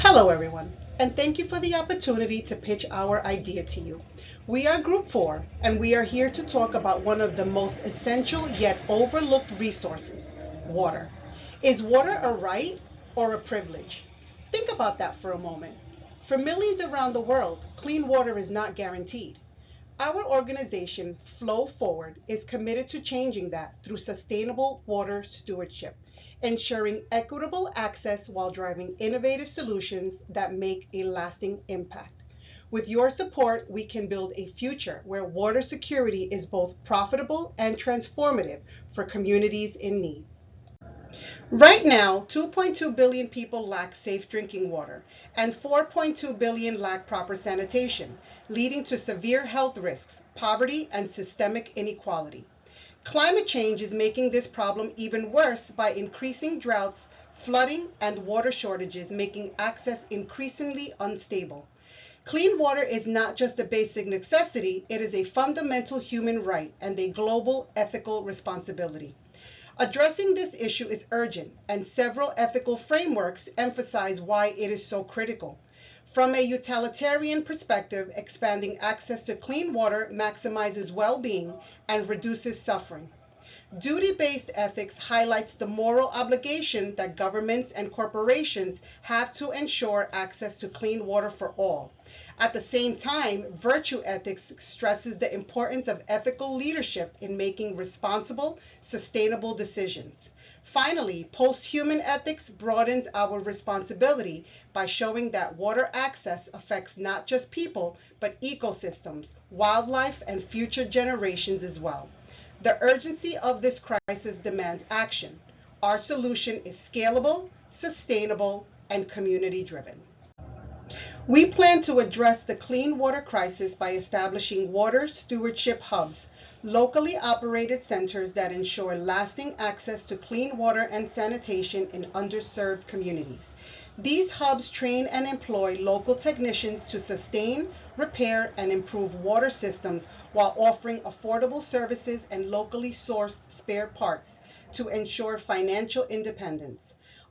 Hello, everyone, and thank you for the opportunity to pitch our idea to you. We are Group 4, and we are here to talk about one of the most essential yet overlooked resources, water. Is water a right or a privilege? Think about that for a moment. For millions around the world, clean water is not guaranteed. Our organization, Flow Forward, is committed to changing that through sustainable water stewardship, ensuring equitable access while driving innovative solutions that make a lasting impact. With your support, we can build a future where water security is both profitable and transformative for communities in need. Right now, 2.2 billion people lack safe drinking water, and 4.2 billion lack proper sanitation, leading to severe health risks, poverty, and systemic inequality. Climate change is making this problem even worse by increasing droughts, flooding, and water shortages, making access increasingly unstable. Clean water is not just a basic necessity, it is a fundamental human right and a global ethical responsibility. Addressing this issue is urgent, and several ethical frameworks emphasize why it is so critical. From a utilitarian perspective, expanding access to clean water maximizes well being and reduces suffering. Duty based ethics highlights the moral obligation that governments and corporations have to ensure access to clean water for all. At the same time, virtue ethics stresses the importance of ethical leadership in making responsible, sustainable decisions. Finally, post-human ethics broadens our responsibility by showing that water access affects not just people, but ecosystems, wildlife, and future generations as well. The urgency of this crisis demands action. Our solution is scalable, sustainable, and community-driven. We plan to address the clean water crisis by establishing water stewardship hubs, locally operated centers that ensure lasting access to clean water and sanitation in underserved communities. These hubs train and employ local technicians to sustain, repair, and improve water systems while offering affordable services and locally sourced spare parts to ensure financial independence.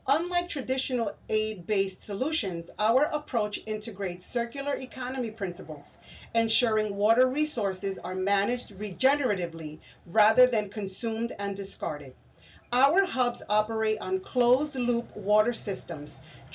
Unlike traditional aid-based solutions, our approach integrates circular economy principles, ensuring water resources are managed regeneratively rather than consumed and discarded. Our hubs operate on closed-loop water systems,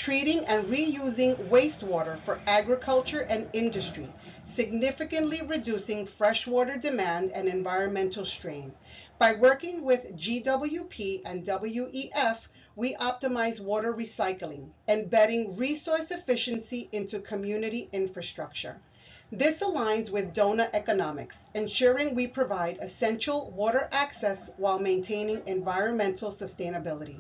treating and reusing wastewater for agriculture and industry, significantly reducing freshwater demand and environmental strain. By working with GWP and WEF, we optimize water recycling, embedding resource efficiency into community infrastructure. This aligns with donor economics, ensuring we provide essential water access while maintaining environmental sustainability.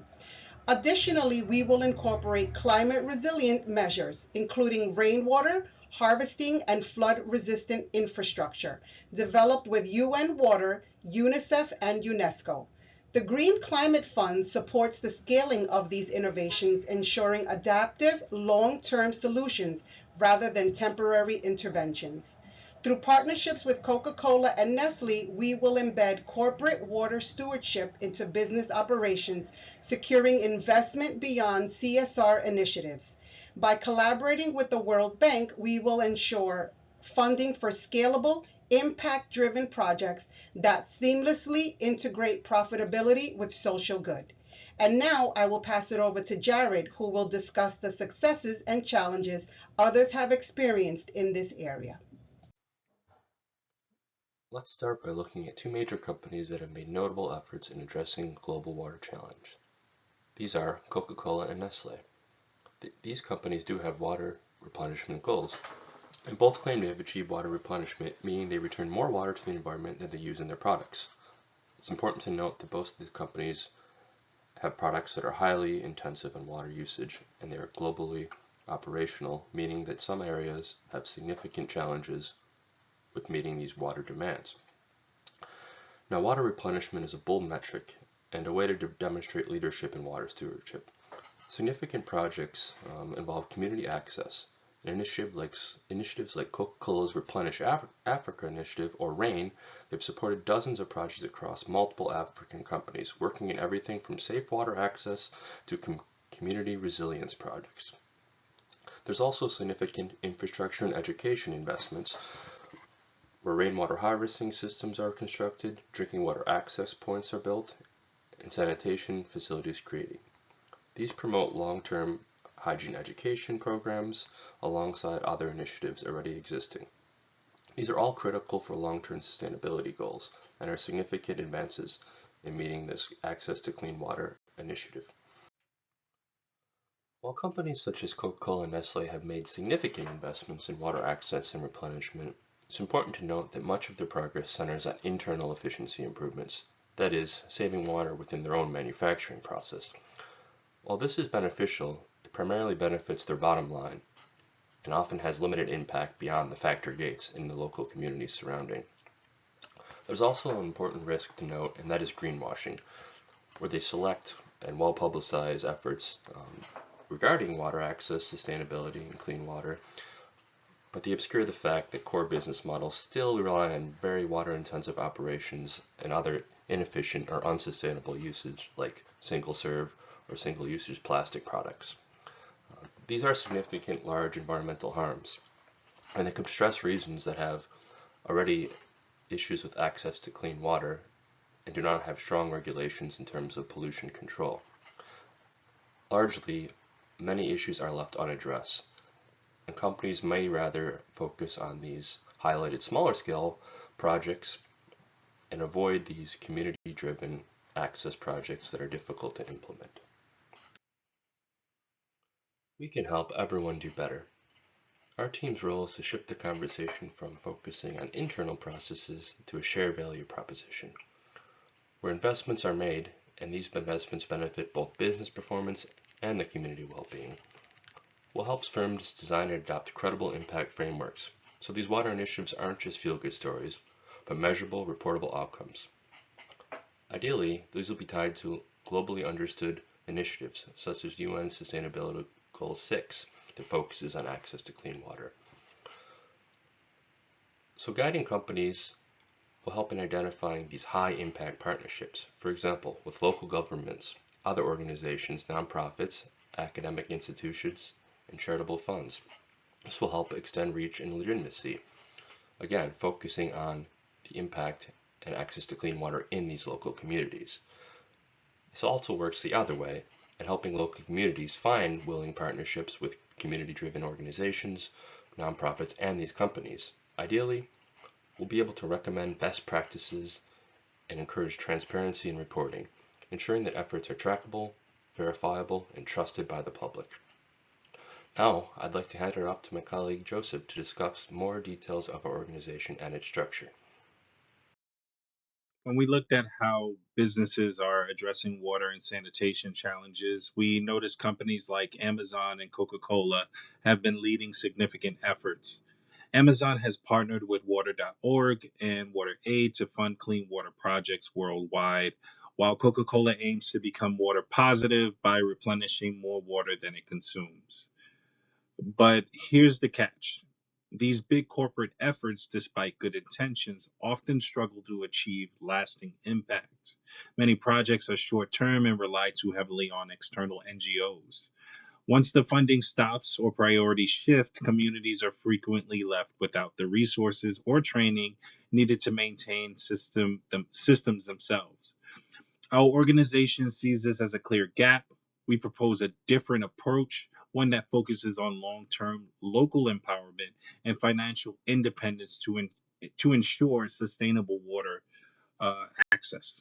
Additionally, we will incorporate climate resilient measures, including rainwater, harvesting, and flood resistant infrastructure, developed with UN Water, UNICEF, and UNESCO. The Green Climate Fund supports the scaling of these innovations, ensuring adaptive, long-term solutions rather than temporary interventions. Through partnerships with Coca-Cola and Nestle, we will embed corporate water stewardship into business operations, securing investment beyond CSR initiatives. By collaborating with the World Bank, we will ensure funding for scalable, impact-driven projects that seamlessly integrate profitability with social good. And now I will pass it over to Jared, who will discuss the successes and challenges others have experienced in this area. Let's start by looking at two major companies that have made notable efforts in addressing global water challenge. These are Coca-Cola and Nestle. These companies do have water replenishment goals, and both claim to have achieved water replenishment, meaning they return more water to the environment than they use in their products. It's important to note that both of these companies have products that are highly intensive in water usage, and they are globally operational, meaning that some areas have significant challenges with meeting these water demands. Now, water replenishment is a bold metric and a way to demonstrate leadership in water stewardship. Significant projects involve community access. Initiatives like Coca-Cola's Replenish Africa initiative, or RAIN, have supported dozens of projects across multiple African companies, working in everything from safe water access to community resilience projects. There's also significant infrastructure and education investments where rainwater harvesting systems are constructed, drinking water access points are built, and sanitation facilities created. These promote long-term hygiene education programs alongside other initiatives already existing. These are all critical for long-term sustainability goals and are significant advances in meeting this access to clean water initiative. While companies such as Coca-Cola and Nestle have made significant investments in water access and replenishment, it's important to note that much of their progress centers on internal efficiency improvements, that is, saving water within their own manufacturing process. While this is beneficial, it primarily benefits their bottom line and often has limited impact beyond the factory gates in the local communities surrounding. There's also an important risk to note, and that is greenwashing, where they select and well publicize efforts regarding water access, sustainability, and clean water, but they obscure the fact that core business models still rely on very water intensive operations and other inefficient or unsustainable usage like single serve or single usage plastic products. These are significant large environmental harms, and they could stress regions that have already issues with access to clean water and do not have strong regulations in terms of pollution control. Largely, many issues are left unaddressed, and companies may rather focus on these highlighted smaller scale projects and avoid these community driven access projects that are difficult to implement. We can help everyone do better. Our team's role is to shift the conversation from focusing on internal processes to a shared value proposition, where investments are made and these investments benefit both business performance and the community well-being. Will help firms design and adopt credible impact frameworks, so these water initiatives aren't just feel-good stories, but measurable, reportable outcomes. Ideally, these will be tied to globally understood initiatives, such as UN Sustainability Goal 6, that focuses on access to clean water. So guiding companies will help in identifying these high impact partnerships, for example, with local governments, other organizations, nonprofits, academic institutions, and charitable funds. This will help extend reach and legitimacy, again, focusing on the impact and access to clean water in these local communities. This also works the other way in helping local communities find willing partnerships with community driven organizations, nonprofits, and these companies. Ideally, we'll be able to recommend best practices and encourage transparency in reporting, ensuring that efforts are trackable, verifiable, and trusted by the public. Now, I'd like to hand it off to my colleague Joseph to discuss more details of our organization and its structure. When we looked at how businesses are addressing water and sanitation challenges, we noticed companies like Amazon and Coca-Cola have been leading significant efforts. Amazon has partnered with water.org and WaterAid to fund clean water projects worldwide, while Coca-Cola aims to become water positive by replenishing more water than it consumes. But here's the catch. These big corporate efforts, despite good intentions, often struggle to achieve lasting impact. Many projects are short term and rely too heavily on external NGOs. Once the funding stops or priorities shift, communities are frequently left without the resources or training needed to maintain systems themselves. Our organization sees this as a clear gap. We propose a different approach, one that focuses on long-term local empowerment and financial independence to ensure sustainable water access.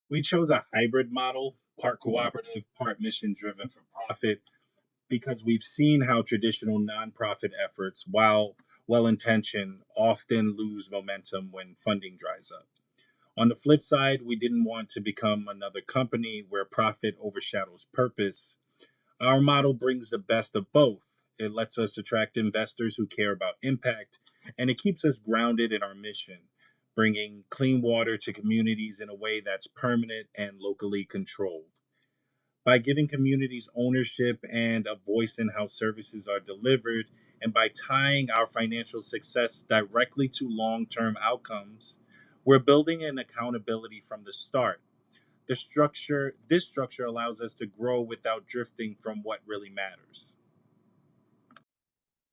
We chose a hybrid model, part cooperative, part mission-driven for profit, because we've seen how traditional nonprofit efforts, while well-intentioned, often lose momentum when funding dries up. On the flip side, we didn't want to become another company where profit overshadows purpose. Our model brings the best of both. It lets us attract investors who care about impact, and it keeps us grounded in our mission, bringing clean water to communities in a way that's permanent and locally controlled. By giving communities ownership and a voice in how services are delivered, and by tying our financial success directly to long term outcomes, we're building an accountability from the start. This structure allows us to grow without drifting from what really matters.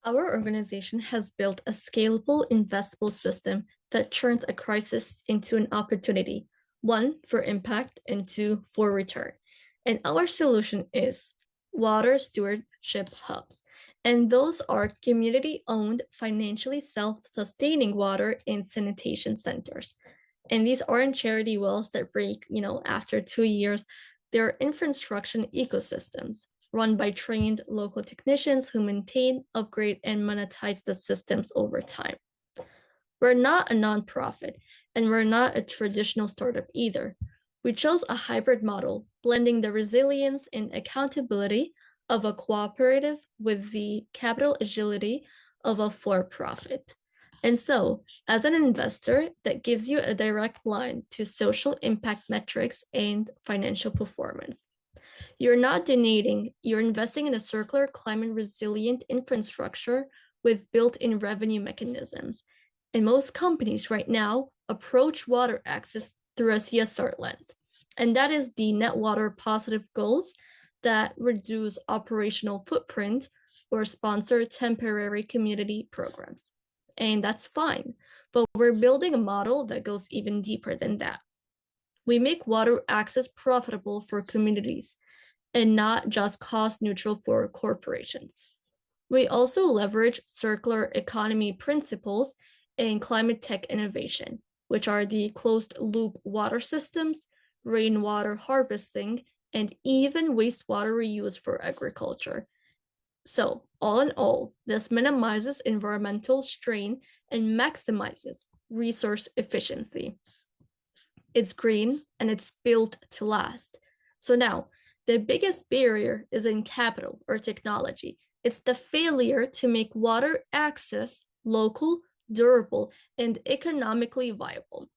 Our organization has built a scalable, investable system that turns a crisis into an opportunity, one, for impact, and two, for return. And our solution is water stewardship hubs. And those are community owned, financially self sustaining water and sanitation centers. And these aren't charity wells that break, after 2 years. They're infrastructure ecosystems run by trained local technicians who maintain, upgrade, and monetize the systems over time. We're not a nonprofit, and we're not a traditional startup either. We chose a hybrid model, blending the resilience and accountability of a cooperative with the capital agility of a for profit. And so, as an investor, that gives you a direct line to social impact metrics and financial performance. You're not donating, you're investing in a circular, climate resilient infrastructure with built in revenue mechanisms. And most companies right now approach water access through a CSR lens. And that is the net water positive goals that reduce operational footprint or sponsor temporary community programs. And that's fine. But we're building a model that goes even deeper than that. We make water access profitable for communities and not just cost neutral for corporations. We also leverage circular economy principles and climate tech innovation, which are the closed loop water systems, rainwater harvesting, and even wastewater reuse for agriculture. So, all in all, this minimizes environmental strain and maximizes resource efficiency. It's green and it's built to last. So now, the biggest barrier is in capital or technology. It's the failure to make water access local, durable, and economically viable.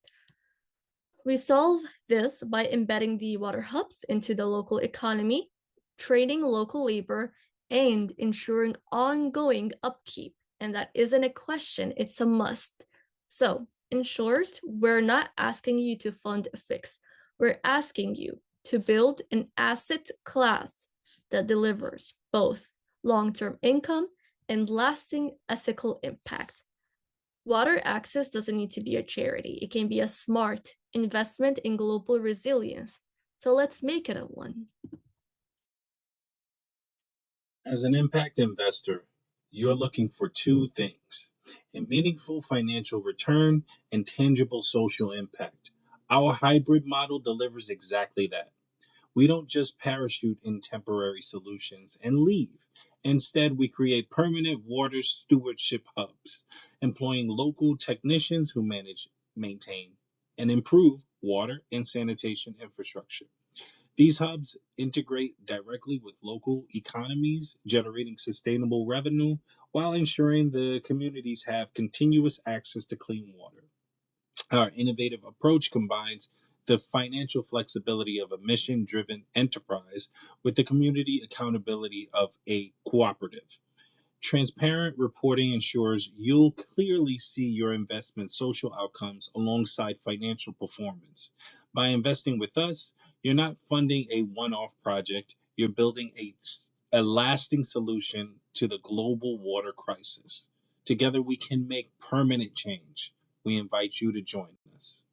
We solve this by embedding the water hubs into the local economy, training local labor, and ensuring ongoing upkeep. And that isn't a question, it's a must. So, in short, we're not asking you to fund a fix. We're asking you to build an asset class that delivers both long-term income and lasting ethical impact. Water access doesn't need to be a charity. It can be a smart investment in global resilience. So let's make it a one. As an impact investor, you're looking for two things: a meaningful financial return and tangible social impact. Our hybrid model delivers exactly that. We don't just parachute in temporary solutions and leave. Instead, we create permanent water stewardship hubs, employing local technicians who manage, maintain, and improve water and sanitation infrastructure. These hubs integrate directly with local economies, generating sustainable revenue while ensuring the communities have continuous access to clean water. Our innovative approach combines the financial flexibility of a mission driven enterprise with the community accountability of a cooperative. Transparent reporting ensures you'll clearly see your investment social outcomes alongside financial performance. By investing with us, you're not funding a one off project, you're building a lasting solution to the global water crisis. Together, we can make permanent change. We invite you to join us.